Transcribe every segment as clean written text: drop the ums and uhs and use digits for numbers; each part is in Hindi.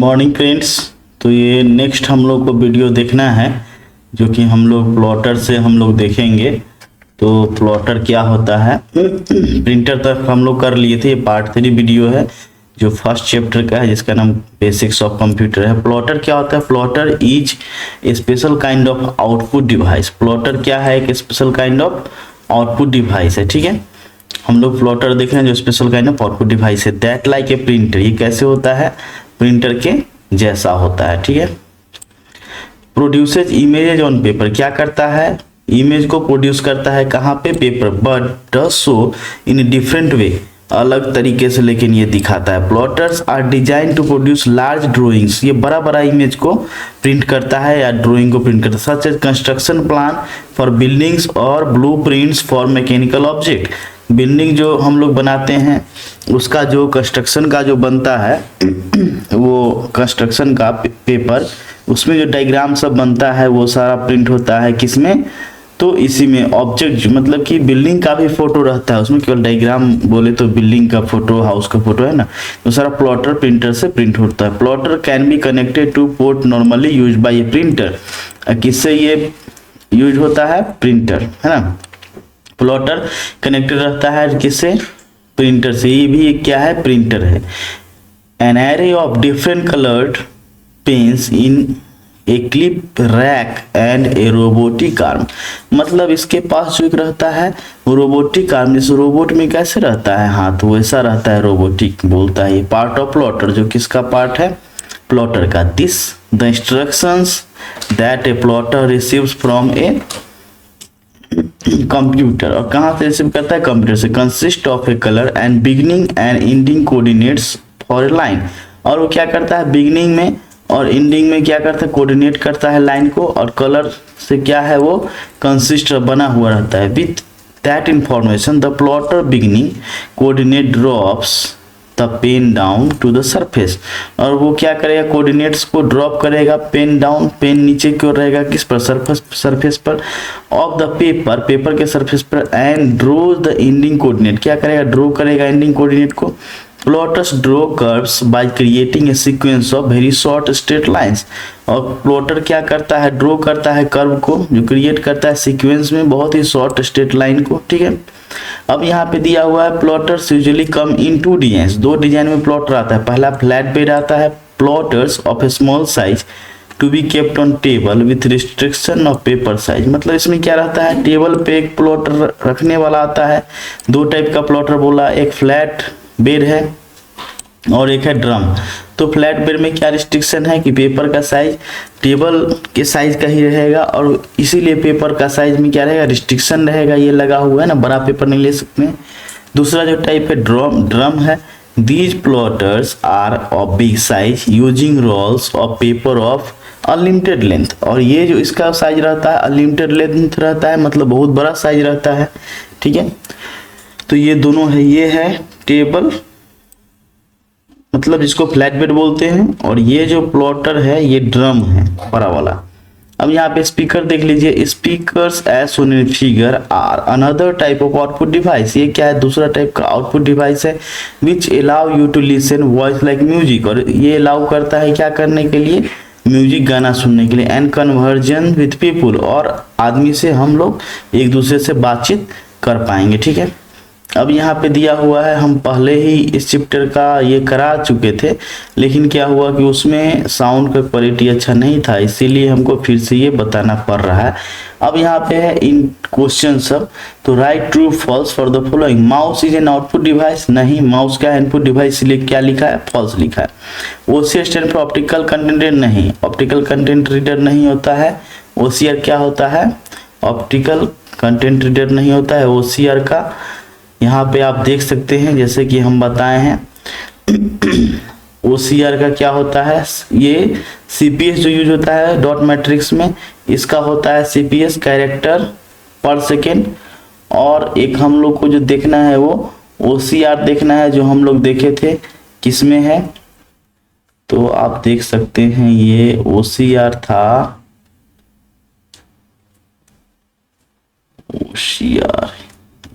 Morning friends. तो ये नेक्स्ट हम लोग को वीडियो देखना है जो कि हम लोग प्लॉटर से हम लोग देखेंगे। तो प्लॉटर क्या होता है प्रिंटर तक हम लोग कर लिए थे। ये पार्ट 3 वीडियो है जो फर्स्ट चैप्टर का है जिसका नाम बेसिक्स ऑफ कंप्यूटर है। प्लॉटर क्या होता है? Plotter is a special kind of output device. Plotter क्या है? एक special kind of output device है। ठीक है, हम लोग प्लॉटर देख रहे हैं जो special kind of output device है। दैट लाइक ए प्रिंटर, ये कैसे होता है? प्रिंटर के जैसा होता है। ठीक है, प्रोड्यूसेज इमेजेज ऑन पेपर, क्या करता है? इमेज को प्रोड्यूस करता है कहाँ पे? Paper. But does so in different way, अलग तरीके से लेकिन ये दिखाता है। Plotters are design to produce large drawings, ये बड़ा बड़ा इमेज को प्रिंट करता है या ड्राइंग को प्रिंट करता है। Such as construction plan for buildings और blueprints for mechanical object. Building जो हम लोग बनाते हैं उसका जो कंस्ट्रक्शन का जो बनता है वो कंस्ट्रक्शन का पेपर, उसमें जो डायग्राम सब बनता है वो सारा प्रिंट होता है किसमें? तो इसी में ऑब्जेक्ट, मतलब कि बिल्डिंग का भी फोटो रहता है उसमें, केवल डायग्राम बोले तो बिल्डिंग का फोटो, हाउस का फोटो है ना, तो सारा प्लॉटर प्रिंटर से प्रिंट होता है। Plotter can be connected two port normally use by A printer. किससे ये यूज होता है? प्रिंटर, है ना। प्लॉटर कनेक्टेड रहता है किससे? प्रिंटर से। ये भी क्या है? प्रिंटर है। An array of different coloured pens in a clip rack and a robotic arm, मतलब इसके पास जो एक रहता है रोबोटिक आर्म, जैसे रोबोट में कैसे रहता है हाथ, वैसा रहता है रोबोटिक बोलता है। ये पार्ट ऑफ प्लॉटर, जो किसका पार्ट है? प्लॉटर का। This the instructions that A plotter receives from a computer, और कहाँ से रिसीव करता है? कंप्यूटर से। Consist of A colour and beginning and ending coordinates for a line, और वो क्या करता है? बिगिनिंग में और एंडिंग में क्या करता है? कोऑर्डिनेट करता है लाइन को, और कलर से क्या है? वो कंसिस्ट बना हुआ रहता है। With that information the plotter beginning coordinate drops the pen down to the surface, और वो क्या करेगा? कोऑर्डिनेट्स को ड्रॉप करेगा पेन डाउन, पेन नीचे की ओर रहेगा किस पर? सरफेस पर ऑफ द पेपर, पेपर के सरफेस पर। एंड ड्रोज द एंडिंग कोऑर्डिनेट, क्या करेगा? ड्रॉ करेगा एंडिंग कोऑर्डिनेट को। Plotters draw curves by creating a sequence of very short straight lines, और प्लॉटर क्या करता है? ड्रॉ करता है कर्व को, जो क्रिएट करता है सीक्वेंस में बहुत ही शॉर्ट स्ट्रेट लाइन को। ठीक है, अब यहाँ पे दिया हुआ है plotters usually come in 2 design, 2 design में प्लॉटर आता है। पहला फ्लैट बेड आता है, plotters of a small size to be kept on table with restriction of paper size, मतलब इसमें क्या रहता है? टेबल पे एक प्लॉटर रखने वाला आता है। 2 टाइप का प्लॉटर बोला, एक फ्लैट बेड है और एक है ड्रम। तो फ्लैट बेड में क्या रिस्ट्रिक्शन है कि पेपर का साइज टेबल के साइज का ही रहेगा, और इसीलिए पेपर का साइज में क्या रहेगा? रिस्ट्रिक्शन रहेगा, ये लगा हुआ है ना, बड़ा पेपर नहीं ले सकते। दूसरा जो टाइप है ड्रम है। These plotters are of big size using rolls of paper of unlimited length, और ये जो इसका साइज रहता है अनलिमिटेड लेंथ रहता है, मतलब बहुत बड़ा साइज रहता है। ठीक है, तो ये दोनों है, ये है टेबल मतलब जिसको फ्लैट बेड बोलते हैं, और ये जो प्लॉटर है ये ड्रम है बड़ा वाला। अब यहाँ पे स्पीकर देख लीजिए, speakers as shown in figure are another type of output device, ये क्या है? दूसरा टाइप का आउटपुट डिवाइस है। Which allow you to listen voice like music, और ये अलाउ करता है क्या करने के लिए? म्यूजिक, गाना सुनने के लिए। एंड कन्वर्जन विथ पीपुल, और आदमी से हम लोग एक दूसरे से बातचीत कर पाएंगे। ठीक है, अब यहाँ पे दिया हुआ है, हम पहले ही इस चैप्टर का ये करा चुके थे, लेकिन क्या हुआ कि उसमें साउंड का क्वालिटी अच्छा नहीं था, इसीलिए हमको फिर से ये बताना पड़ रहा है। अब यहाँ पे है इन क्वेश्चन सब, तो write true false for the following. Mouse is an output device, नहीं, माउस का इनपुट डिवाइस, इसलिए क्या लिखा है? फॉल्स लिखा है। OCR stand for optical content reader, नहीं, ऑप्टिकल कंटेंट रीडर नहीं होता है। ओसीआर क्या होता है? ऑप्टिकल कंटेंट रीडर नहीं होता है ओसीआर का। यहाँ पे आप देख सकते हैं जैसे कि हम बताए हैं OCR का क्या होता है? ये CPS जो यूज होता है डॉट मैट्रिक्स में, इसका होता है CPS कैरेक्टर पर सेकेंड, और एक हम लोग को जो देखना है वो OCR देखना है, जो हम लोग देखे थे किसमें है, तो आप देख सकते हैं ये OCR था, OCR,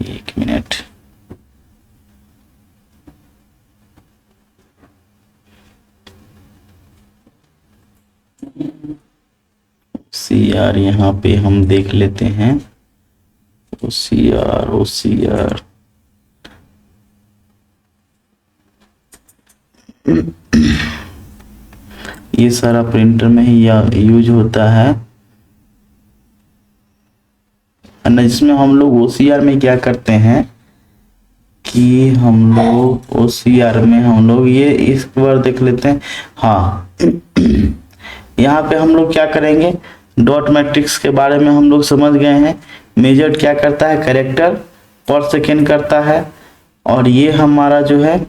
एक मिनट, OCR यहाँ पे हम देख लेते हैं। OCR ये सारा प्रिंटर में ही यूज होता है ना, जिसमें हम लोग OCR में क्या करते हैं कि हम लोग OCR में हम लोग ये इस बार देख लेते हैं। हाँ यहाँ पे हम लोग क्या करेंगे, डॉट मैट्रिक्स के बारे में हम लोग समझ गए हैं। मेजर क्या करता है, कैरेक्टर पर सेकेंड करता है। और ये हमारा जो है,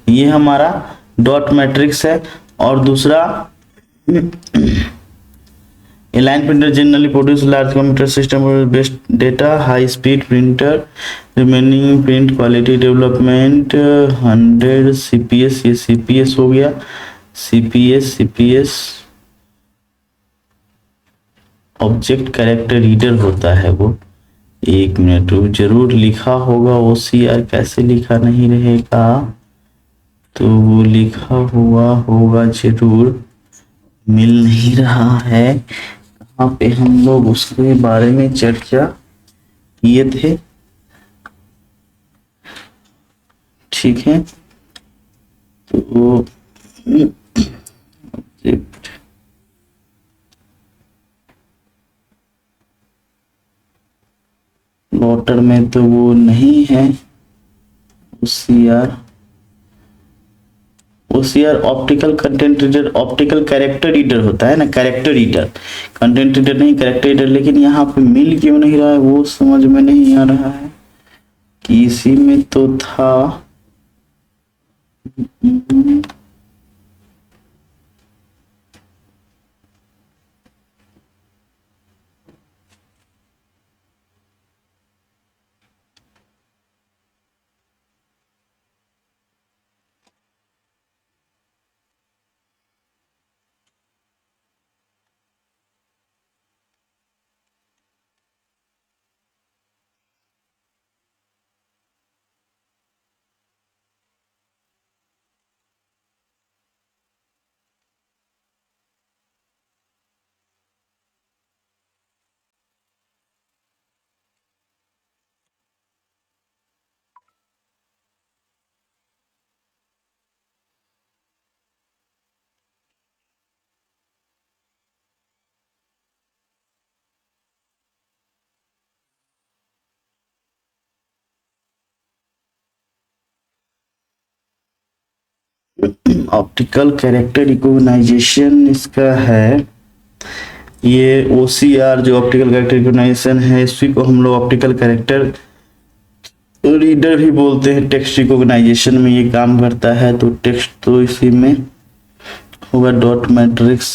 ये हमारा डॉट मैट्रिक्स है। और दूसरा A line printer generally produces large computer system based data, high speed printer, remaining print quality development 100 CPS। ये CPS हो गया, CPS ऑब्जेक्ट कैरेक्टर रीडर होता है वो। एक मिनट, जरूर लिखा होगा OCR, कैसे लिखा नहीं रहेगा, तो वो लिखा हुआ होगा जरूर, मिल नहीं रहा है। यहाँ पे हम लोग उसके बारे में चर्चा किए थे, ठीक है। तो प्लॉटर में तो वो नहीं है OCR optical content reader, optical character reader होता है ना, कैरेक्टर रीडर, कंटेंट रीडर नहीं, कैरेक्टर रीडर। लेकिन यहाँ पे मिल क्यों नहीं रहा है वो समझ में नहीं आ रहा है कि इसी में तो था। ऑप्टिकल कैरेक्टर रिकॉग्नाइजेशन इसका है। ये OCR जो ऑप्टिकल कैरेक्टर रिकॉग्नाइजेशन है, इसी को हम लोग ऑप्टिकल कैरेक्टर रीडर भी बोलते हैं। टेक्स्ट रिकॉग्नाइजेशन में ये काम करता है। तो टेक्स्ट तो इसी में होगा। Dot matrix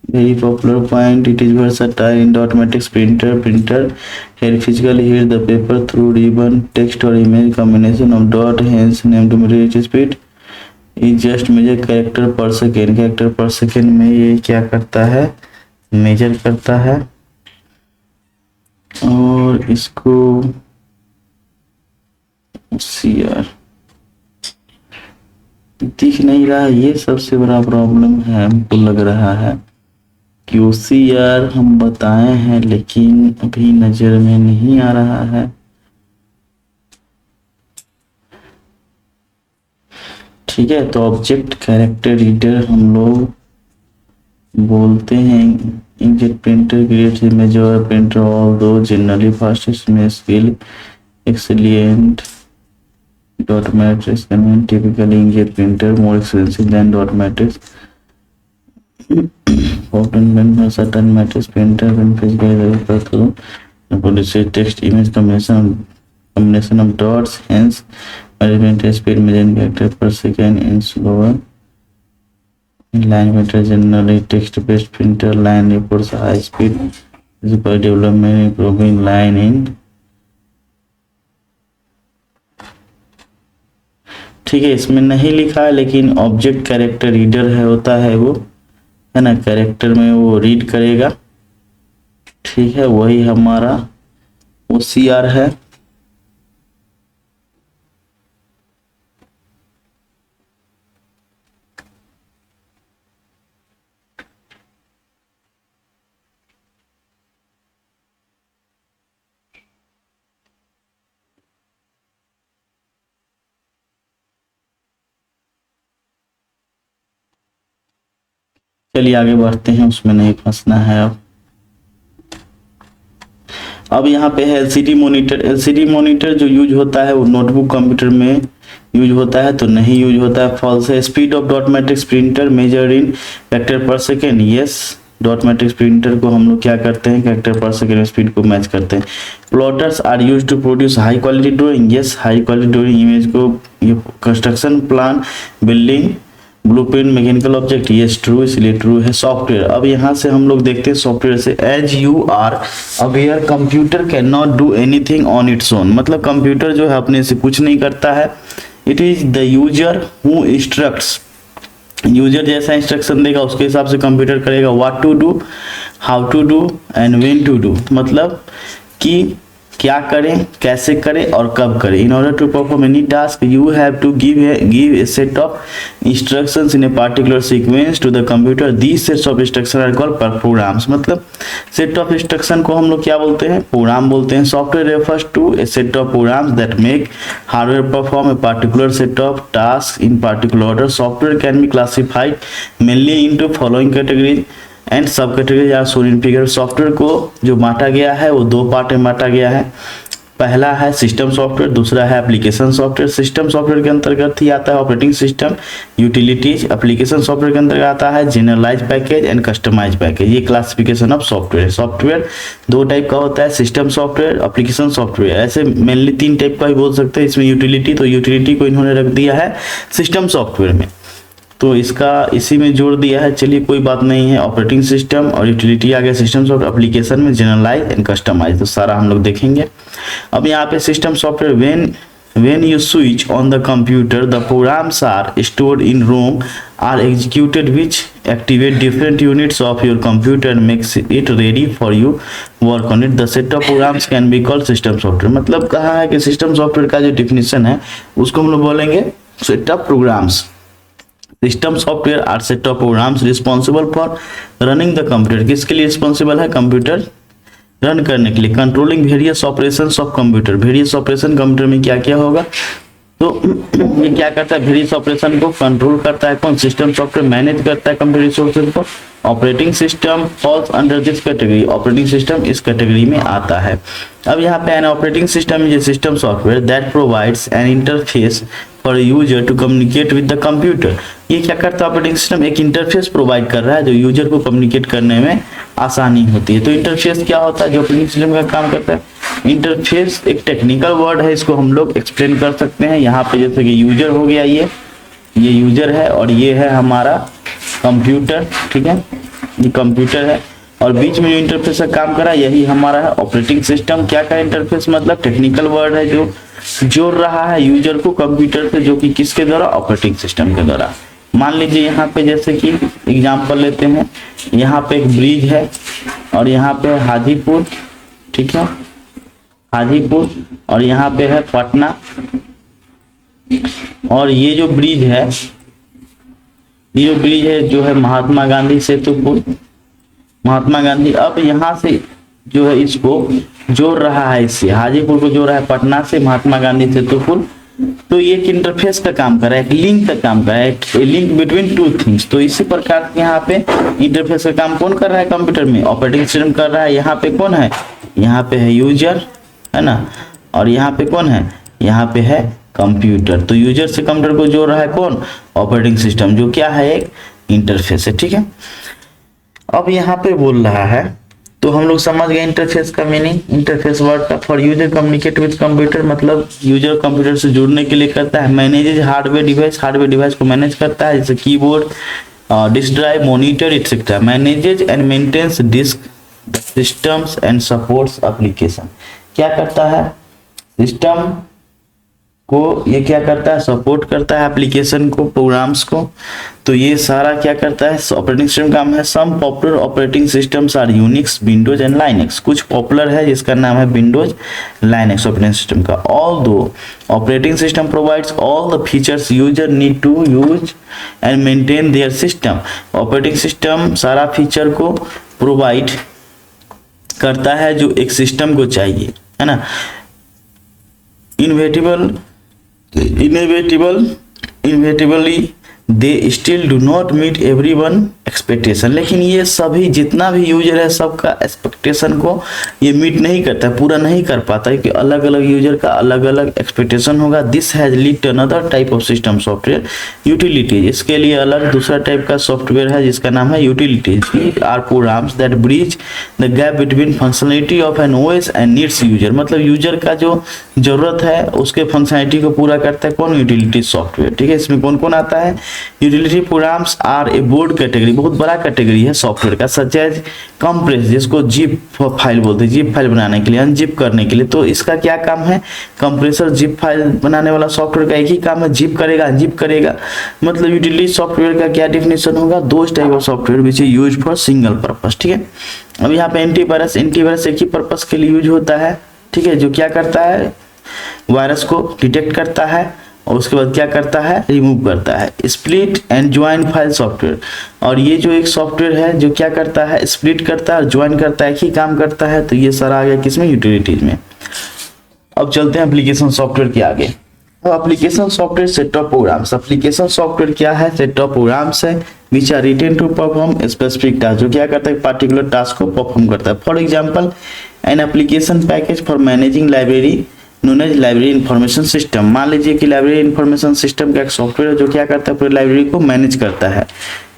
very popular point, it is versatile in dot matrix printer here physically heat the paper through ribbon, text or image combination of dot, hence name to measure speed is just measure character per second में ये क्या करता है, मेजर करता है। और इसको OCR दिख नहीं रहा है, ये सबसे बड़ा प्रॉब्लम है हमको लग रहा है कि OCR हम बताए हैं लेकिन अभी नजर में नहीं आ रहा है। ठीक है, तो ऑब्जेक्ट कैरेक्टर रीडर हम लोग बोलते हैं। इंकजेट प्रिंटर क्रिएट्स इमेज और प्रिंटर ऑल्दो जनरली फास्टेस्ट में skill excellent dot matrix convert typically inkjet printer more expensive than dot matrix often when a certain matrix printer when physically through produces text image combination of dots, hence measurement speed measured character per second in slower line meter. Generally text based printer line reports high speed is by development improving line in। ठीक है, इसमें नहीं लिखा है लेकिन ऑब्जेक्ट कैरेक्टर रीडर है, होता है वो, है ना, कैरेक्टर में वो रीड करेगा। ठीक है, वही हमारा OCR है। चलिए आगे बढ़ते हैं, उसमें नहीं फंसना है। अब यहाँ पे है एलसीडी मॉनिटर। एलसीडी मॉनिटर जो यूज होता है वो नोटबुक कंप्यूटर में यूज होता है तो नहीं यूज होता है, फॉल्स है। Speed of dot matrix printer measure in character per second, yes. Dot matrix printer को हम लोग क्या करते हैं, कैरेक्टर पर सेकेंड स्पीड को मैच करते हैं। Plotters are use to produce high quality drawing, yes. High quality drawing image को, ये construction plan, building blueprint, mechanical object, yes true, इसलिए ट्रू है। सॉफ्टवेयर, अब यहाँ से हम लोग देखते हैं सॉफ्टवेयर से। As you are aware computer can not do anything on its own, मतलब कंप्यूटर जो है अपने से कुछ नहीं करता है। It is the user who instructs, user जैसा इंस्ट्रक्शन देगा उसके हिसाब से कंप्यूटर करेगा। What to do, how to do and when to do, मतलब कि क्या करें, कैसे करें और कब करें। In order to perform any task you have to give a set of instructions in a particular sequence to the computer. These sets of instruction are called programs, मतलब सेट ऑफ इंस्ट्रक्शन को हम लोग क्या बोलते हैं, प्रोग्राम बोलते हैं। Software refers to A set of programs that make hardware perform a particular set of task in particular order. Software can be classified mainly into following categories and sub category are shown in figure. Software को जो बांटा गया है वो दो पार्ट में बांटा गया है। पहला है सिस्टम सॉफ्टवेयर, दूसरा है एप्लीकेशन सॉफ्टवेयर। सिस्टम सॉफ्टवेयर के अंतर्गत ही आता है operating system, utilities. Application software के अंतर्गत आता है generalise package and customise package. ये क्लासिफिकेशन ऑफ सॉफ्टवेयर। सॉफ्टवेयर दो टाइप का होता है, सिस्टम सॉफ्टवेयर, एप्लीकेशन सॉफ्टवेयर। ऐसे मेनली तीन टाइप का ही बोल सकते हैं। इसमें यूटिलिटी, तो यूटिलिटी को इन्होंने रख दिया है सिस्टम सॉफ्टवेयर में, तो इसका इसी में जोड़ दिया है। चलिए कोई बात नहीं है। ऑपरेटिंग सिस्टम और यूटिलिटी आ गया सिस्टम सॉफ्टवेयर, एप्लीकेशन में जनरलाइज एंड कस्टमाइज, तो सारा हम लोग देखेंगे। अब यहाँ पे system software, when you switch on the computer the programs are stored in ROM are executed which activate different units of your computer and makes it ready for you work on it. The set of programs can be called system software। मतलब कहा है कि सिस्टम सॉफ्टवेयर का जो डिफिनेशन है उसको हम लोग बोलेंगे set of programs. System software are set of programs responsible for running the computer. किसके लिए रिस्पॉन्सिबल है, कंप्यूटर रन करने के लिए। Controlling various operations of computer, various operation computer में क्या क्या होगा, तो ये क्या करता है, वेरियस ऑपरेशन को कंट्रोल करता है कौन, सिस्टम सॉफ्टवेयर। मैनेज करता है कंप्यूटर रिसोर्सेज को। Operating system falls under this category, operating system इस कैटेगरी में आता है। अब यहाँ पे an operating system is a system software that provides an interface for user to communicate with the computer. ये क्या करता है, ऑपरेटिंग सिस्टम एक इंटरफेस प्रोवाइड कर रहा है जो यूजर को कम्युनिकेट करने में आसानी होती है। तो इंटरफेस क्या होता है जो ऑपरेटिंग सिस्टम का काम करता है। इंटरफेस एक टेक्निकल वर्ड है, इसको हम लोग एक्सप्लेन कर सकते हैं। यहाँ पे जैसे कि यूजर हो गया, ये यूजर है और ये है हमारा कंप्यूटर, ठीक है, ये कंप्यूटर है और बीच में जो इंटरफेस का काम कर रहा है यही हमारा है ऑपरेटिंग सिस्टम। क्या का इंटरफेस, मतलब टेक्निकल वर्ड है जो जोड़ रहा है यूजर को कंप्यूटर से, जो कि किसके द्वारा, ऑपरेटिंग सिस्टम के द्वारा। मान लीजिए यहाँ पे जैसे कि एग्जांपल लेते हैं, यहाँ पे एक ब्रिज है और यहाँ पे हाजीपुर, ठीक है, हाजीपुर, और यहाँ पे है पटना। और ये जो ब्रिज है, ये जो ब्रिज है जो है महात्मा गांधी सेतु पुल, महात्मा गांधी। अब यहाँ से जो है इसको जोड़ रहा है, इससे हाजीपुर को जोड़ रहा है पटना से महात्मा गांधी सेतु पुल। तो ये एक इंटरफेस का काम कर रहा है, एक लिंक का काम कर रहा है, एक लिंक बिटवीन टू थिंग्स। तो इसी प्रकार से यहाँ पे इंटरफेस का काम कौन कर रहा है, कंप्यूटर में ऑपरेटिंग सिस्टम कर रहा है। यहाँ पे कौन है, यहाँ पे है यूजर, है ना, और यहाँ पे कौन है, यहाँ पे है कंप्यूटर। तो यूजर से कंप्यूटर को जोड़ रहा है कौन, ऑपरेटिंग सिस्टम, जो क्या है, एक इंटरफेस है, ठीक है। अब यहाँ पे बोल रहा है, तो हम लोग समझ गए इंटरफेस का मीनिंग। इंटरफेस वर्ड का for user communicate with computer, मतलब यूजर कंप्यूटर से जुड़ने के लिए करता है। Manages hardware device, hardware device को मैनेज करता है, जैसे keyboard, disk drive, monitor etcetera. Manages and maintains disk systems and supports application. क्या करता है, सिस्टम को ये क्या करता है, सपोर्ट करता है एप्लीकेशन को, प्रोग्राम्स को। तो ये सारा क्या करता है, ऑपरेटिंग सिस्टम काम है। Some popular operating systems are Unix, Windows and Linux. कुछ पॉपुलर है जिसका नाम है विंडोज, लाइनेक्स ऑपरेटिंग सिस्टम का। Although operating system provides all the features user need to use and maintain their system. Operating system सारा फीचर को प्रोवाइड करता है जो एक सिस्टम को चाहिए, है ना। Innovatively they still do not meet everyone expectation, लेकिन ये सभी जितना भी यूजर है सबका एक्सपेक्टेशन को ये मीट नहीं करता है, पूरा नहीं कर पाता है, कि अलग अलग यूजर का अलग अलग एक्सपेक्टेशन होगा। This has lead to another type of system software utilities, इसके लिए अलग दूसरा टाइप का सॉफ्टवेयर है जिसका नाम है utilities are programs that bridge the gap between functionality of an OS and needs user, मतलब यूजर का जो जरूरत है उसके फंक्शनलिटी को पूरा करता है कौन, यूटिलिटी सॉफ्टवेयर। ठीक है, इसमें कौन कौन आता है, utility programs are a broad category, बहुत बड़ा कैटेगरी है सॉफ्टवेयर का, सच एज कंप्रेस जिसको जिप फाइल बोलते हैं, जिप फाइल बनाने के लिए, अनजिप करने के लिए। तो इसका क्या काम है, कंप्रेसर जिप फाइल बनाने वाला सॉफ्टवेयर का एक ही काम है, जिप करेगा अनजिप करेगा। मतलब यूटिलिटी सॉफ्टवेयर का क्या डेफिनेशन होगा, दो type of software which is use for single purpose. ठीक है, अब यहाँ पे एंटीवायरस, एंटीवायरस एक ही पर्पस के लिए यूज होता है। ठीक है, जो क्या करता है, वायरस को डिटेक्ट करता है और उसके बाद क्या करता है, रिमूव करता है। Split and join file software, और ये जो एक सॉफ्टवेयर है जो क्या करता है, स्प्लिट करता है और ज्वाइन करता है, एक ही काम करता है। तो ये सारा आ गया किसमें, यूटिलिटीज में। अब चलते हैं एप्लीकेशन सॉफ्टवेयर के आगे। अब application software set of programs, application software क्या है, सेट ऑफ प्रोग्राम्स है which are written to perform specific task, जो क्या करता है, पार्टिकुलर टास्क को परफॉर्म करता है। For example an application package for managing library known as library information system, मान लीजिए कि लाइब्रेरी इंफॉर्मेशन सिस्टम का एक सॉफ्टवेयर है जो क्या करता है, पूरी लाइब्रेरी को मैनेज करता है।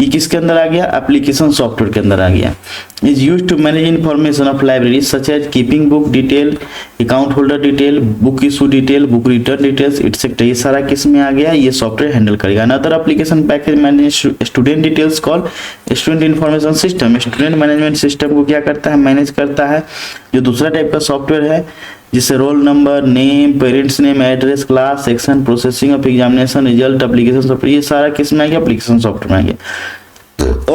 ये किसके अंदर आ गया, एप्लीकेशन सॉफ्टवेयर के अंदर आ गया। Is used to manage information of library such as keeping book detail, account holder detail, book issue detail, book return details etcetera, ये सारा किस में आ गया, ये सॉफ्टवेयर हैंडल करेगा। Another application package manage student details call student information system, student management system को क्या करता है, मैनेज करता है। जो दूसरा टाइप का सॉफ्टवेयर है जिससे roll number, name, parents name, address, class, section, processing of examination, result, application software, ये सारा किस में आ गया, एप्लीकेशन सॉफ्टवेयर में आ गया।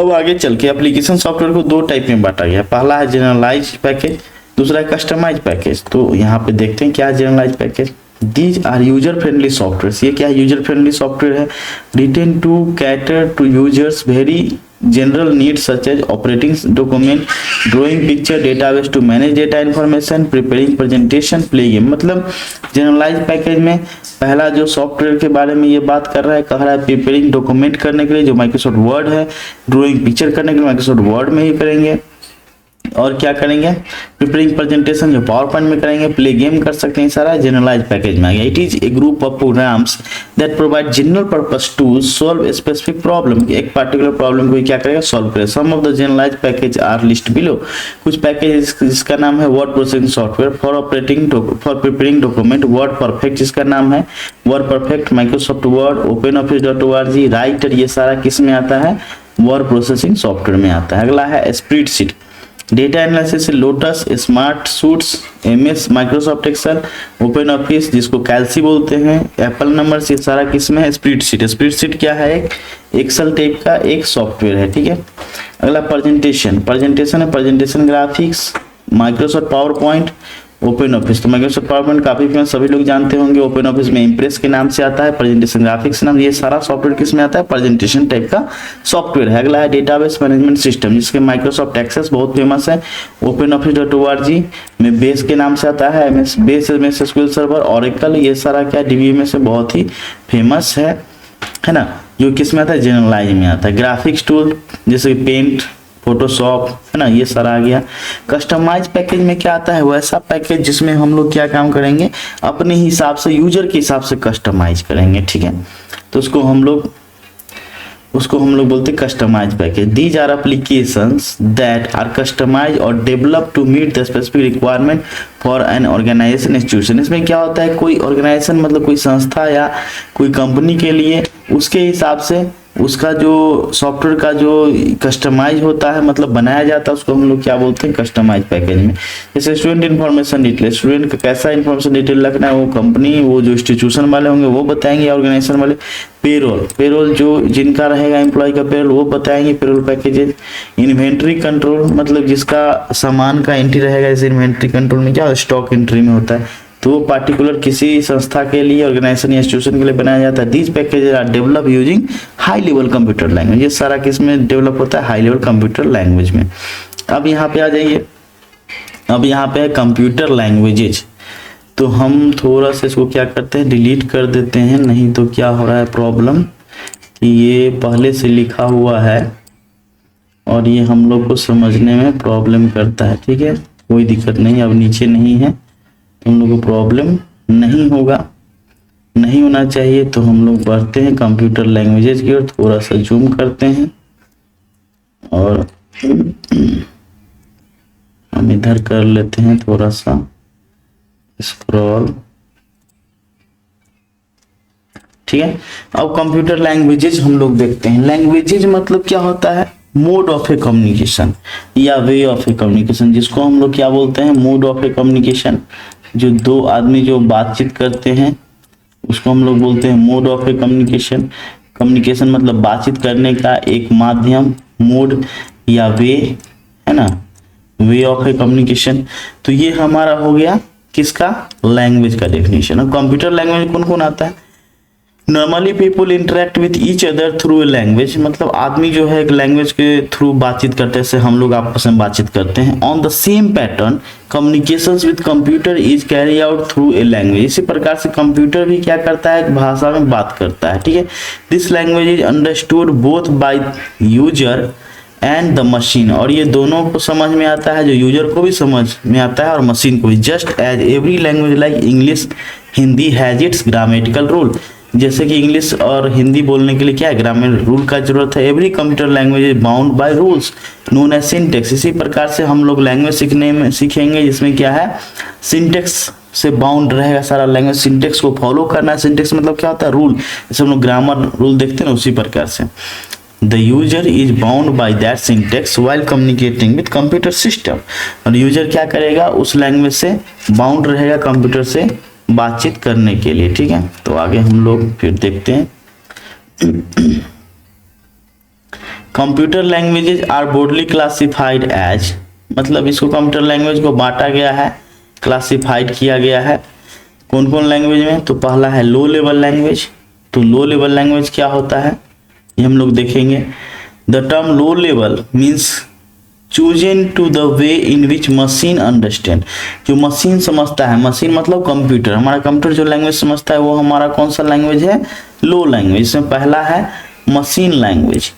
अब आगे चल के एप्लीकेशन सॉफ्टवेयर को दो टाइप में बांटा गया, पहला है जनरलाइज पैकेज, दूसरा है कस्टमाइज पैकेज। तो यहाँ पे देखते हैं क्या है generalise package. These are user friendly software, ये क्या है, यूजर फ्रेंडली सॉफ्टवेयर है, written to cater to users very general needs such as operating document, drawing picture, database to manage data information, preparing presentation, play game। मतलब जनरलाइज पैकेज में पहला जो सॉफ्टवेयर के बारे में ये बात कर रहा है, कह रहा है प्रिपेयरिंग डॉक्यूमेंट करने के लिए जो माइक्रोसॉफ्ट वर्ड है, ड्राइंग पिक्चर करने के लिए माइक्रोसॉफ्ट वर्ड में ही करेंगे, और क्या करेंगे, प्रिपेयरिंग प्रेजेंटेशन जो पावर पॉइंट में करेंगे, प्ले गेम कर सकते हैं, सारा जनरलाइज पैकेज में आ गया। It is a group of programs that provide general purpose to solve a specific problem, एक पार्टिकुलर प्रॉब्लम को क्या करेगा, सॉल्व करेगा। Some of the generalise package are list below, कुछ पैकेज जिसका नाम है word processing software for operating for preparing document, WordPerfect जिसका नाम है, WordPerfect, Microsoft Word, open ऑफिस.org, राइटर, ये सारा किस में आता है, वर्ड प्रोसेसिंग सॉफ्टवेयर में आता है। अगला है spreadsheet, data analysis, Lotus, smart suites, MS, Microsoft Excel, Open Office जिसको कैल्सी बोलते हैं, एप्पल नंबर्स, ये सारा किस में है, स्प्रेडशीट। स्प्रेडशीट क्या है, एक एक्सेल टाइप का एक सॉफ्टवेयर है। ठीक है, अगला प्रेजेंटेशन, प्रेजेंटेशन है presentation graphics, Microsoft power point, open office. तो माइक्रोसॉफ्ट पावर पॉइंट काफी फेमस, सभी लोग जानते होंगे, ओपन ऑफिस में इंप्रेस के नाम से आता है, प्रेजेंटेशन ग्राफिक्स नाम, ये सारा सॉफ्टवेयर किस में आता है, प्रेजेंटेशन टाइप का सॉफ्टवेयर है। अगला है डेटाबेस मैनेजमेंट सिस्टम जिसके माइक्रोसॉफ्ट एक्सेस बहुत फेमस है, ओपन ऑफिस.org में बेस के नाम से आता है, base MS SQL server, oracle, ये सारा क्या डीबीएमएस से बहुत ही फेमस है ना, जो किस में आता है, जनरलाइज में आता है। ग्राफिक्स टूल जैसे पेंट, फोटोशॉप, है ना, ये सारा आ गया। कस्टमाइज पैकेज में क्या आता है, वैसा पैकेज जिसमें हम लोग क्या काम करेंगे, अपने हिसाब से, यूजर के हिसाब से कस्टमाइज करेंगे। ठीक है, तो उसको हम लोग बोलते हैं customise package. These are applications that are customise और develop to meet the specific requirement for an organisation institution. इसमें क्या होता है, कोई ऑर्गेनाइजेशन मतलब कोई संस्था या कोई कंपनी के लिए उसके हिसाब से उसका जो सॉफ्टवेयर का जो कस्टमाइज होता है, मतलब बनाया जाता है, उसको हम लोग क्या बोलते हैं, कस्टमाइज पैकेज में। जैसे स्टूडेंट इन्फॉर्मेशन डिटेल, स्टूडेंट का कैसा इन्फॉर्मेशन डिटेल रखना है वो कंपनी, वो जो इंस्टीट्यूशन वाले होंगे वो बताएंगे, ऑर्गेनाइजेशन वाले। पेरोल जो जिनका रहेगा एम्प्लॉय का पेरोल वो बताएंगे, पेरोल पैकेजेस। इन्वेंट्री कंट्रोल मतलब जिसका सामान का एंट्री रहेगा, जैसे इन्वेंट्री कंट्रोल में क्या स्टॉक एंट्री में होता है, तो वो पार्टिकुलर किसी संस्था के लिए, ऑर्गेनाइजेशन या इंस्टीट्यूशन के लिए बनाया जाता है। These packages are develop using high level computer language, ये सारा किस में डेवलप होता है, हाई लेवल कंप्यूटर लैंग्वेज में। अब यहाँ पे आ जाइए, अब यहाँ पे है कंप्यूटर लैंग्वेजेज, तो हम थोड़ा सा इसको क्या करते हैं, डिलीट कर देते हैं, नहीं तो क्या हो रहा है प्रॉब्लम कि ये पहले से लिखा हुआ है और ये हम लोग को समझने में प्रॉब्लम करता है। ठीक है, कोई दिक्कत नहीं, अब नीचे नहीं है तो हम लोग को प्रॉब्लम नहीं होगा, नहीं होना चाहिए। तो हम लोग बढ़ते हैं कंप्यूटर लैंग्वेजेस की ओर, थोड़ा सा जूम करते हैं और हम इधर कर लेते हैं थोड़ा सा स्क्रॉल। ठीक है, अब कंप्यूटर लैंग्वेजेज हम लोग देखते हैं। लैंग्वेजेज मतलब क्या होता है? मोड ऑफ ए कम्युनिकेशन या वे ऑफ ए कम्युनिकेशन, जिसको हम लोग क्या बोलते हैं? Mode of A communication. जो दो आदमी जो बातचीत करते हैं उसको हम लोग बोलते हैं mode of A communication. Communication मतलब बातचीत करने का एक माध्यम, मोड या वे, है ना, वे ऑफ ए कम्युनिकेशन। तो ये हमारा हो गया किसका? लैंग्वेज का डेफिनेशन। और कंप्यूटर लैंग्वेज कौन कौन आता है? Normally people interact with each other through a language, मतलब आदमी जो है एक लैंग्वेज के थ्रू बातचीत करते हैं, जैसे हम लोग आपस में बातचीत करते हैं। On the same pattern communications with computer is carry out through a language. इसी प्रकार से कंप्यूटर भी क्या करता है? एक भाषा में बात करता है। ठीक है, this language is understood both by user and the machine, और ये दोनों को समझ में आता है, जो यूजर को भी समझ में आता है और मशीन को भी। Just as every language like English, Hindi has its grammatical rule. जैसे कि इंग्लिश और हिंदी बोलने के लिए क्या है? ग्रामर रूल का जरूरत है। Every computer language is bound by rules known as syntax. इसी प्रकार से हम लोग लैंग्वेज सीखने में सीखेंगे जिसमें क्या है? सिंटेक्स से बाउंड रहेगा सारा लैंग्वेज, सिंटेक्स को फॉलो करना है। सिंटेक्स मतलब क्या होता है? रूल। जैसे हम लोग ग्रामर रूल देखते हैं ना, उसी प्रकार से the user is bound by that syntax while communicating with computer system. और यूजर क्या करेगा? उस लैंग्वेज से बाउंड रहेगा कंप्यूटर से बातचीत करने के लिए। ठीक है, तो आगे हम लोग फिर देखते हैं। Computer languages are broadly classified as, मतलब इसको कंप्यूटर लैंग्वेज को बांटा गया है, क्लासिफाइड किया गया है कौन कौन लैंग्वेज में। तो पहला है लो लेवल लैंग्वेज। तो लो लेवल लैंग्वेज क्या होता है ये हम लोग देखेंगे। The term low level means chosen to the way in which machine understand, जो मशीन समझता है। मशीन मतलब कंप्यूटर, हमारा कंप्यूटर जो लैंग्वेज समझता है वो हमारा कौन सा लैंग्वेज है? लो लैंग्वेज। इसमें पहला है machine language.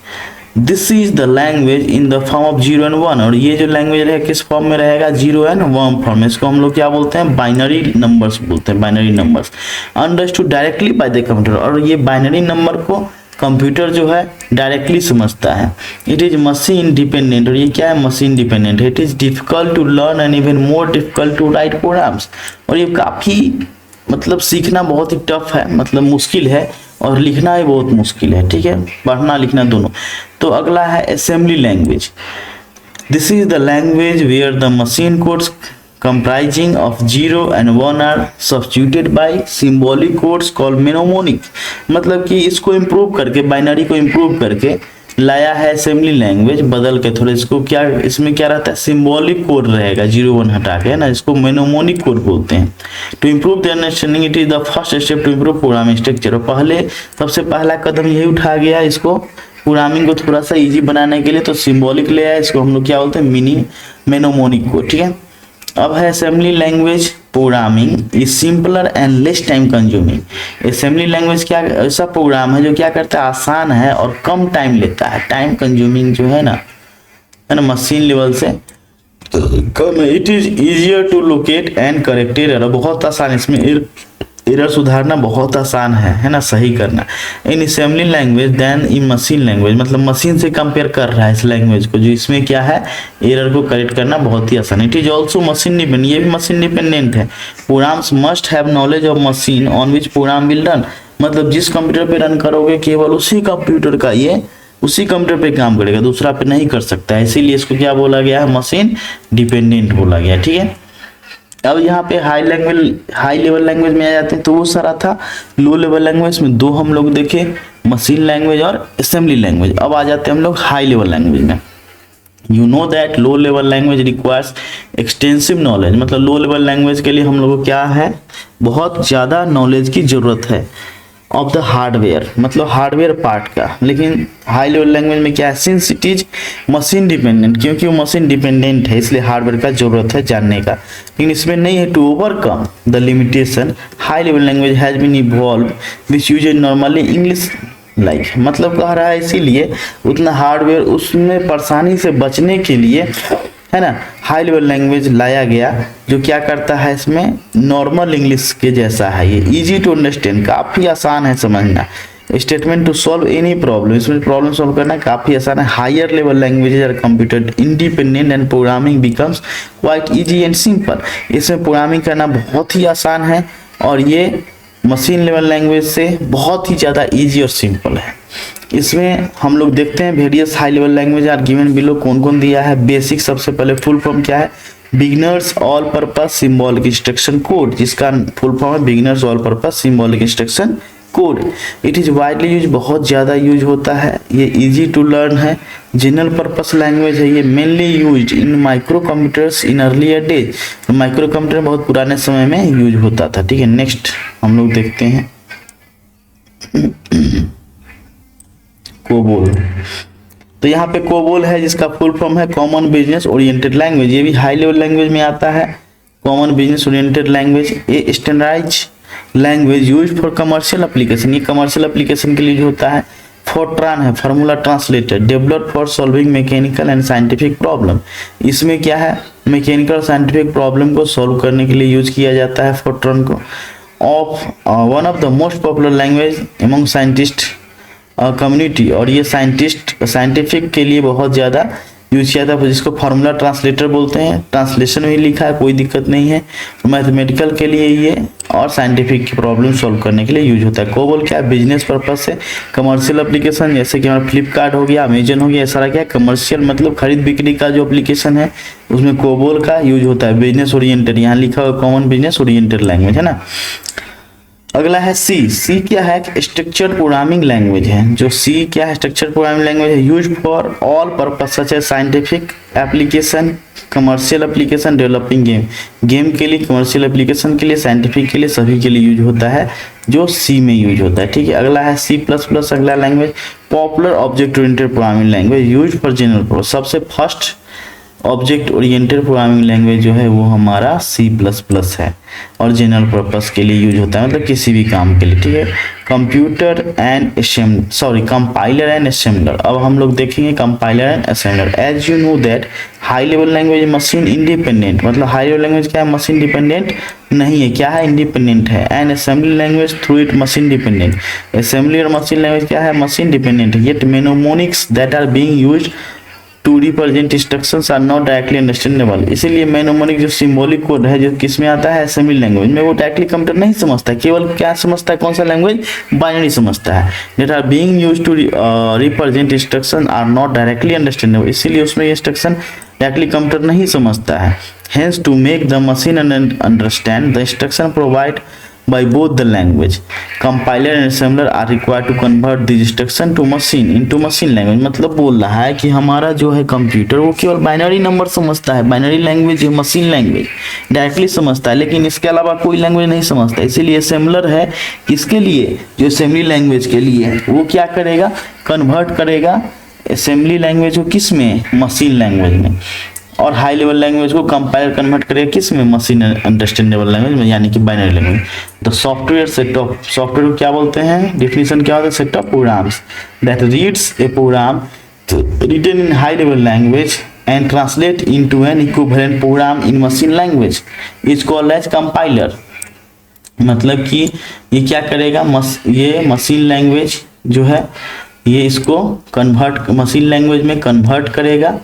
This is the language in the form of 0 and 1, और ये जो लैंग्वेज है किस फॉर्म में रहेगा? 0 and 1 फॉर्म में। इसको हम लोग क्या बोलते हैं? बाइनरी नंबर्स बोलते हैं, binary numbers. Understood directly by the computer, और ये बाइनरी नंबर को कंप्यूटर जो है डायरेक्टली समझता है। इट इज मशीन डिपेंडेंट, और ये क्या है? मशीन डिपेंडेंट है। It is difficult to learn and even more difficult to write programs, और ये काफी मतलब सीखना बहुत ही टफ है, मतलब मुश्किल है, और लिखना भी बहुत मुश्किल है। ठीक है, पढ़ना लिखना दोनों। तो अगला है assembly language. This is the language where the machine codes comprising of 0 and 1 are substituted by symbolic codes called mnemonic, मतलब कि इसको इम्प्रूव करके, बाइनरी को इम्प्रूव करके लाया है असेंबली लैंग्वेज, बदल के थोड़ा इसको क्या, इसमें क्या रहता है? सिंबॉलिक कोड रहेगा, 0 1 हटा के, है ना, इसको मेनोमोनिक कोड बोलते हैं। To improve the understanding it is the first step to improve programming structure. और पहले सबसे पहला कदम यही उठाया गया इसको प्रोग्रामिंग को थोड़ा सा इजी बनाने के लिए, तो सिंबॉलिक ले आया, इसको हम लोग क्या बोलते हैं? Mini mnemonic code. ठीक है, अब है assembly language programming is simpler and less time consuming. Assembly language क्या ऐसा प्रोग्राम है जो क्या करता है? आसान है और कम टाइम लेता है। टाइम कंज्यूमिंग जो है ना मशीन लेवल से कम है। It is easier to locate and correct error, बहुत आसान, इसमें एरर सुधारना बहुत आसान है ना, सही करना। In assembly language than in machine language, मतलब मशीन से कंपेयर कर रहा है इस लैंग्वेज को, जो इसमें क्या है? एरर को करेक्ट करना बहुत ही आसान है। It is also machine dependent, ये भी मशीन डिपेंडेंट है। Programs must have knowledge of machine on which program will run, मतलब जिस कंप्यूटर पे रन करोगे केवल उसी कंप्यूटर का ये उसी कंप्यूटर पे काम करेगा, दूसरा पे नहीं कर सकता है। इसीलिए इसको क्या बोला गया है? मशीन डिपेंडेंट बोला गया। ठीक है, अब यहाँ पे हाई लेवल लैंग्वेज में आ जाते हैं, तो वो सारा था। लो लेवल लैंग्वेज में दो हम लोग देखे, मशीन लैंग्वेज और असेंबली लैंग्वेज। अब आ जाते हैं हम लोग हाई लेवल लैंग्वेज में। You know that low level language requires extensive knowledge, मतलब लो लेवल लैंग्वेज के लिए हम लोग को क्या है? बहुत ज़्यादा नॉलेज की ज़रूरत है ऑफ द हार्डवेयर, मतलब हार्डवेयर पार्ट का। लेकिन हाई लेवल लैंग्वेज में क्या है? Since it is machine dependent, क्योंकि वो मशीन डिपेंडेंट है इसलिए हार्डवेयर का जरूरत है जानने का। लेकिन इसमें नहीं है। To overcome the limitation high level language has been evolve which use normally English like मतलब कह रहा है इसीलिए उतना हार्डवेयर उसमें परेशानी से बचने के लिए है ना हाई लेवल लैंग्वेज लाया गया, जो क्या करता है इसमें नॉर्मल इंग्लिश के जैसा है, ये इजी टू अंडरस्टैंड, काफ़ी आसान है समझना। Statement to solve any problem, इसमें प्रॉब्लम सॉल्व करना काफ़ी आसान है। Higher level languages are computer independent and programming becomes quite easy and simple, इसमें प्रोग्रामिंग करना बहुत ही आसान है और ये मशीन लेवल लैंग्वेज से बहुत ही ज़्यादा इजी और सिंपल है। इसमें हम लोग देखते हैं various high level language are given below, कौन कौन दिया है। बेसिक सबसे पहले फुल फॉर्म क्या है, beginners all purpose symbolic instruction code, जिसका फुल फॉर्म है beginners all purpose symbolic instruction code. It is widely use, बहुत ज़्यादा यूज होता है। ये इजी टू लर्न है, जनरल पर्पस लैंग्वेज है। ये mainly use in micro computers in earlier days, micro computer बहुत पुराने समय में यूज होता था। ठीक है, नेक्स्ट हम लोग देखते हैं कोबोल। तो यहाँ पे कोबोल है जिसका फुल फॉर्म है कॉमन बिजनेस ओरिएंटेड लैंग्वेज, ये भी हाई लेवल लैंग्वेज में आता है। कॉमन बिजनेस ओरिएंटेड लैंग्वेज, ये standardize language use for commercial application, ये कमर्शियल एप्लीकेशन के लिए यूज होता है। फोर्ट्रान है formula translator, develop for solving mechanical and scientific problem, इसमें क्या है मैकेनिकल और साइंटिफिक प्रॉब्लम को सॉल्व करने के लिए यूज किया जाता है फोर्ट्रान को। One of the most popular language among scientist community, और ये साइंटिफिक के लिए बहुत ज़्यादा यूज किया था, जिसको फार्मूला ट्रांसलेटर बोलते हैं। ट्रांसलेशन में लिखा है, कोई दिक्कत नहीं है। मैथमेटिकल के लिए ये और साइंटिफिक की प्रॉब्लम सॉल्व करने के लिए यूज होता है। कोबोल क्या है, बिजनेस पर्पज से कमर्शियल एप्लीकेशन, जैसे कि हमारा फ्लिपकार्ट हो गया, अमेजन हो गया, सारा क्या कमर्शियल मतलब खरीद बिक्री का जो एप्लीकेशन है उसमें कोबोल का यूज होता है। बिजनेस ओरिएंटेड, यहाँ लिखा हुआ कॉमन बिजनेस ओरिएंटेड लैंग्वेज है ना। अगला है सी क्या है, स्ट्रक्चर्ड प्रोग्रामिंग लैंग्वेज है। जो सी क्या है, स्ट्रक्चर्ड प्रोग्रामिंग लैंग्वेज है, use for all purpose such as scientific application, commercial application, developing game के लिए, कमर्शियल एप्लीकेशन के लिए, साइंटिफिक के लिए, सभी के लिए यूज होता है, जो सी में यूज होता है। ठीक है, अगला है C++। अगला language popular object oriented programming language use for general purpose, सबसे first object oriented programming language जो है वो हमारा C++ है और जनरल पर्पस के लिए यूज होता है, मतलब किसी भी काम के लिए। ठीक है, computer and compiler and assembler. अब हम लोग देखेंगे compiler and assembler. As you know that high level language machine independent, मतलब हाई लेवल लैंग्वेज क्या है, मशीन डिपेंडेंट नहीं है, क्या है इंडिपेंडेंट है। And assembly language through it machine dependent, assembly और मशीन लैंग्वेज क्या है, मशीन डिपेंडेंट है। Yet mnemonics that are being used to represent instructions are not directly understandable, इसीलिए मेनोमोनिक जो सिंबॉलिक कोड है जो किस में आता है, असेंबली लैंग्वेज में, वो डायरेक्टली कंप्यूटर नहीं समझता, केवल क्या समझता है, कौन सा लैंग्वेज, बाइनरी समझता है। That are being used to represent instruction are not directly understandable, इसीलिए उसमें इंस्ट्रक्शन डायरेक्टली कंप्यूटर नहीं समझता है। Hence to make the machine understand the instruction provide by both the language, compiler and assembler are required to convert the instruction to machine into machine language। मतलब बोल रहा है कि हमारा जो है कंप्यूटर वो केवल बाइनरी नंबर समझता है, बाइनरी लैंग्वेज है, मशीन लैंग्वेज डायरेक्टली समझता है, लेकिन इसके अलावा कोई लैंग्वेज नहीं समझता। इसीलिए असेंबलर है किसके लिए, जो असेंबली लैंग्वेज के लिए, वो क्या करेगा, कन्वर्ट करेगा असेंबली लैंग्वेज को किस में, मशीन लैंग्वेज में, और हाई लेवल लैंग्वेज को कंपाइलर कन्वर्ट करेगा किस में, मशीन अंडरस्टैंडेबल लैंग्वेज में, यानी कि binary language. The software set of, software को क्या बोलते हैं, डेफिनेशन क्या होता है, set of programs that reads a program written in high level language and translate into an equivalent program in machine language is called as compiler. मतलब कि ये क्या करेगा, ये मशीन लैंग्वेज जो है ये इसको कन्वर्ट मशीन लैंग्वेज में कन्वर्ट करेगा,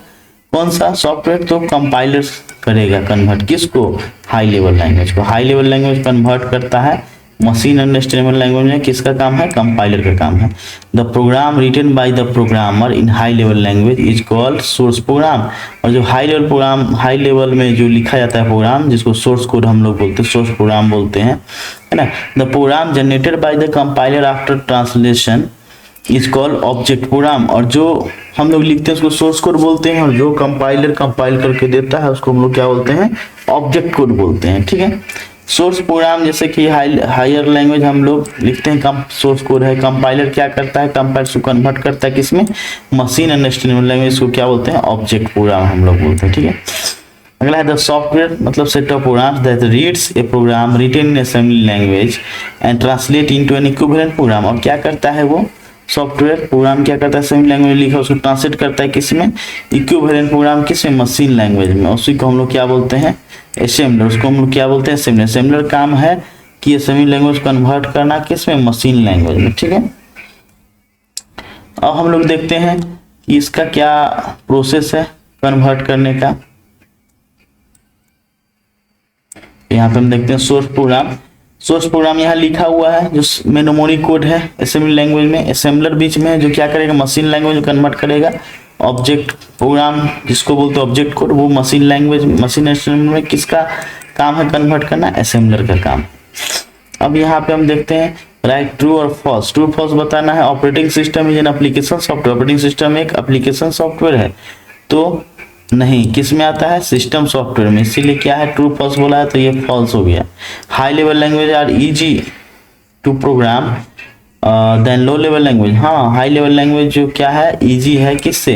कौन सा सॉफ्टवेयर, तो कंपाइलर करेगा कन्वर्ट किसको, हाई लेवल लैंग्वेज को। हाई लेवल लैंग्वेज कन्वर्ट करता है मशीन अंडरस्टैंडेबल लैंग्वेज में, किसका काम है, कंपाइलर का काम है। The program written by the programmer in high level language is called source program. और जो high level program, high level में जो लिखा जाता है प्रोग्राम, जिसको सोर्स कोड हम लोग बोलते हैं, सोर्स प्रोग्राम बोलते हैं, है ना। The program generated by the compiler after translation is called object program. और जो हम लोग लिखते हैं उसको सोर्स कोड बोलते हैं, और जो कंपाइलर कंपाइल करके देता है उसको हम लोग क्या बोलते हैं, ऑब्जेक्ट कोड बोलते हैं। ठीक है, सोर्स प्रोग्राम जैसे कि हायर लैंग्वेज हम लोग लिखते हैं, कम सोर्स कोड है, कंपाइलर क्या करता है, कंपाइलर को कन्वर्ट करता है किसमें, मशीन अंडरस्टैंडेबल लैंग्वेज को क्या बोलते हैं, ऑब्जेक्ट प्रोग्राम हम लोग बोलते हैं। ठीक है, अगला है द सॉफ्टवेयर, मतलब set of programs that reads a program written in assembly language and translate into an equivalent program. और क्या करता है वो, सॉफ्टवेयर प्रोग्राम क्या करता है, असेंबली लैंग्वेज लिखा उसको ट्रांसलेट करता है किस में, इक्विवेलेंट प्रोग्राम किस में, मशीन लैंग्वेज में। उसी को हम लोग क्या बोलते हैं, असेंबलर। उसको हम लोग क्या बोलते हैं, असेंबलर। असेंबलर काम है कि असेंबली लैंग्वेज कन्वर्ट करना किस में, मशीन लैंग्वेज में। ठीक है, अब हम लोग देखते हैं कि इसका क्या प्रोसेस है कन्वर्ट करने का। यहाँ पे हम देखते हैं सोर्स प्रोग्राम। सोर्स प्रोग्राम यहाँ लिखा हुआ है जो मेमोरी कोड है असेंबली लैंग्वेज में। असेंबलर बीच में है जो क्या करेगा, मशीन लैंग्वेज कन्वर्ट करेगा। ऑब्जेक्ट प्रोग्राम जिसको बोलते हैं ऑब्जेक्ट कोड, वो मशीन लैंग्वेज, मशीन असेंबली में किसका काम है, कन्वर्ट करना, असेंबलर का काम। अब यहाँ पे हम देखते हैं राइट ट्रू और फॉल्स। ट्रू फॉल्स बताना है। Operating system is an application software. Operating system एक एप्लीकेशन सॉफ्टवेयर है, तो नहीं, किस में आता है, सिस्टम सॉफ्टवेयर में। इसीलिए क्या है, ट्रू फॉल्स बोला है तो ये फॉल्स हो गया। High level language are easy to program than low level language. हाँ, हाई लेवल लैंग्वेज जो क्या है, इजी है किससे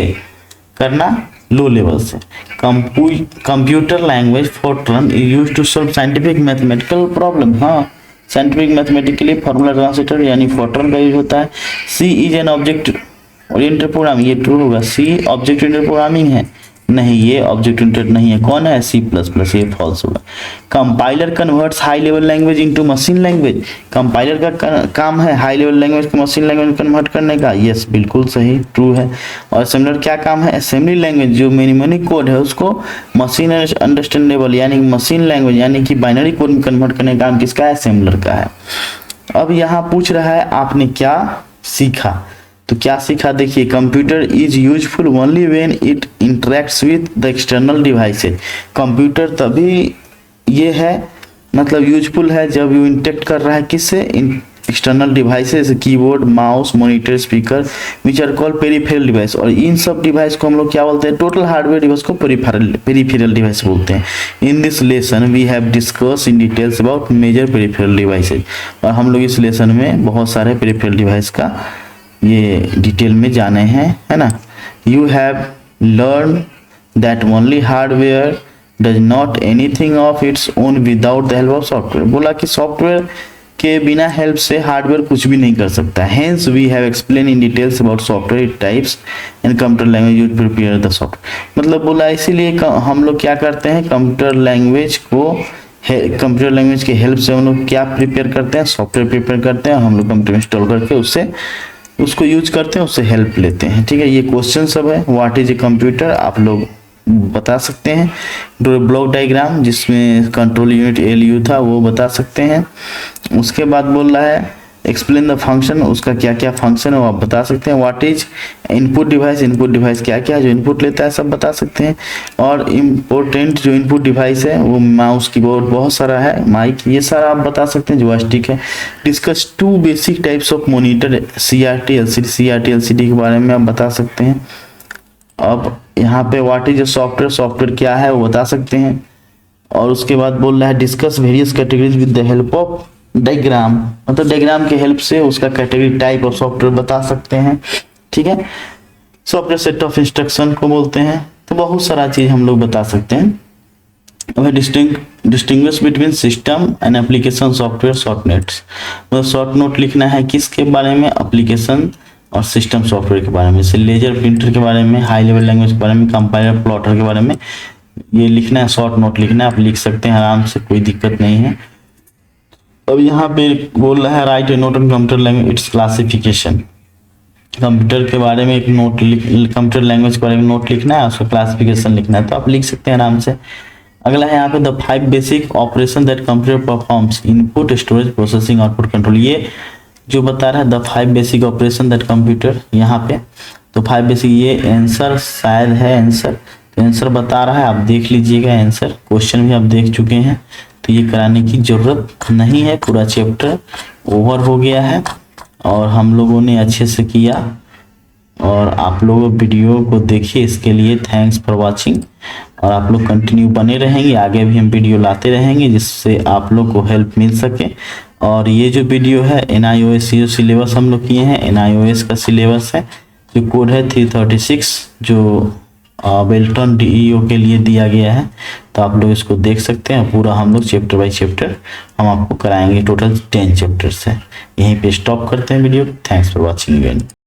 करना, लो लेवल से। Computer language Fortran is used to solve scientific mathematical problem. हाँ, साइंटिफिक मैथमेटिकली फार्मूला ट्रांसलेटर यानी फोर्ट्रन का यूज होता है। C is an object oriented program, ये ट्रू होगा। सी ऑब्जेक्ट ओरिएंटेड प्रोग्रामिंग है, नहीं, ये ऑब्जेक्ट ओरिएंटेड नहीं है। कौन है, सी प्लस प्लस, ये फॉल्स होगा। Compiler converts high level language into machine language. Compiler का काम है हाई लेवल लैंग्वेज को मशीन लैंग्वेज में कन्वर्ट करने का। यस, बिल्कुल सही, ट्रू है। और असेंबलर क्या काम है, असेंबली लैंग्वेज जो मेमोरी कोड है उसको मशीन अंडरस्टैंडेबल यानी मशीन लैंग्वेज यानी कि बाइनरी कोड में कन्वर्ट करने का काम किसका है, असेंबलर का है। अब यहाँ पूछ रहा है आपने क्या सीखा, तो क्या सीखा, देखिए computer is useful only when it interacts with the external devices. Computer तभी ये है मतलब यूजफुल है जब यू इंटरेक्ट कर रहा है किससे, external devices, keyboard, mouse, monitor, speaker, which are called peripheral device. और इन सब डिवाइस को हम लोग क्या बोलते हैं, टोटल हार्डवेयर डिवाइस को पेरिफेरल डिवाइस बोलते हैं। In this lesson we have discuss in details about major peripheral devices. और हम लोग इस लेसन में बहुत सारे पेरिफेरल डिवाइस का ये डिटेल में जाने हैं, है ना। You have learn that only hardware does not anything of its own without the help of software. बोला कि सॉफ्टवेयर के बिना हेल्प से हार्डवेयर कुछ भी नहीं कर सकता। Hence we have explain in details about software types and computer language use prepare the software. मतलब बोला इसीलिए हम लोग क्या करते हैं, कंप्यूटर लैंग्वेज के हेल्प से हम लोग क्या प्रिपेयर करते हैं, सॉफ्टवेयर प्रिपेयर करते हैं। हम लोग कंप्यूटर इंस्टॉल करके उसको यूज करते हैं, उससे हेल्प लेते हैं। ठीक है, ये क्वेश्चन सब है। व्हाट इज ए कंप्यूटर आप लोग बता सकते हैं। ब्लॉक डायग्राम जिसमें कंट्रोल यूनिट एलयू था वो बता सकते हैं। उसके बाद बोल रहा है एक्सप्लेन द फंक्शन, उसका क्या क्या फंक्शन है वो आप बता सकते हैं। What is input device, input device क्या क्या जो इनपुट लेता है सब बता सकते हैं। और इम्पोर्टेंट जो इनपुट डिवाइस है वो माउस, कीबोर्ड, बहुत सारा है, माइक, ये सारा आप बता सकते हैं, जॉयस्टिक है। Discuss 2 basic types of monitor, CRT LCD के बारे में आप बता सकते हैं। अब यहाँ पे व्हाट इज सॉफ्टवेयर, सॉफ्टवेयर क्या है वो बता सकते हैं। और उसके बाद बोल रहा है discuss various categories with the help of diagram, मतलब डायग्राम के हेल्प से उसका कैटेगरी टाइप ऑफ सॉफ्टवेयर बता सकते हैं। ठीक है, सॉफ्टवेयर सेट ऑफ इंस्ट्रक्शन को बोलते हैं। तो बहुत सारा चीज हम लोग बता सकते हैं। अब distinguish between system and application software short notes, मतलब शॉर्ट नोट लिखना है किसके बारे में, एप्लीकेशन और सिस्टम सॉफ्टवेयर के बारे में। जैसे लेजर प्रिंटर के बारे में, हाई लेवल लैंग्वेज के बारे में, कंपाइलर प्लॉटर के बारे में ये लिखना है, शॉर्ट नोट लिखना है। आप लिख सकते हैं आराम से, कोई दिक्कत नहीं है। अब यहाँ पे बोल रहा है right A note on computer language it's classification. Computer के बारे में एक नोट कंप्यूटर लैंग्वेज के बारे में नोट लिखना है, उसका क्लासिफिकेशन लिखना है, तो आप लिख सकते हैं आराम से। अगला है यहाँ पे the 5 basic operation that computer performs, input, storage, processing, output, control. ये जो बता रहा है the 5 basic operation that computer, यहाँ पे तो 5 बेसिक, ये आंसर शायद है आंसर, तो आंसर बता रहा है, आप देख लीजिएगा आंसर। क्वेश्चन भी आप देख चुके हैं तो ये कराने की जरूरत नहीं है, पूरा चैप्टर ओवर हो गया है और हम लोगों ने अच्छे से किया। और आप लोग वीडियो को देखिए, इसके लिए थैंक्स फॉर वाचिंग। और आप लोग कंटिन्यू बने रहेंगे, आगे भी हम वीडियो लाते रहेंगे जिससे आप लोग को हेल्प मिल सके। और ये जो वीडियो है NIOS जो सिलेबस हम लोग किए हैं, NIOS का सिलेबस है, जो कोड है 336 जो बेल्टन DEO के लिए दिया गया है, तो आप लोग इसको देख सकते हैं। पूरा हम लोग चैप्टर बाय चैप्टर हम आपको कराएंगे, टोटल 10 चैप्टर्स है। यहीं पे स्टॉप करते हैं video. Thanks for watching again.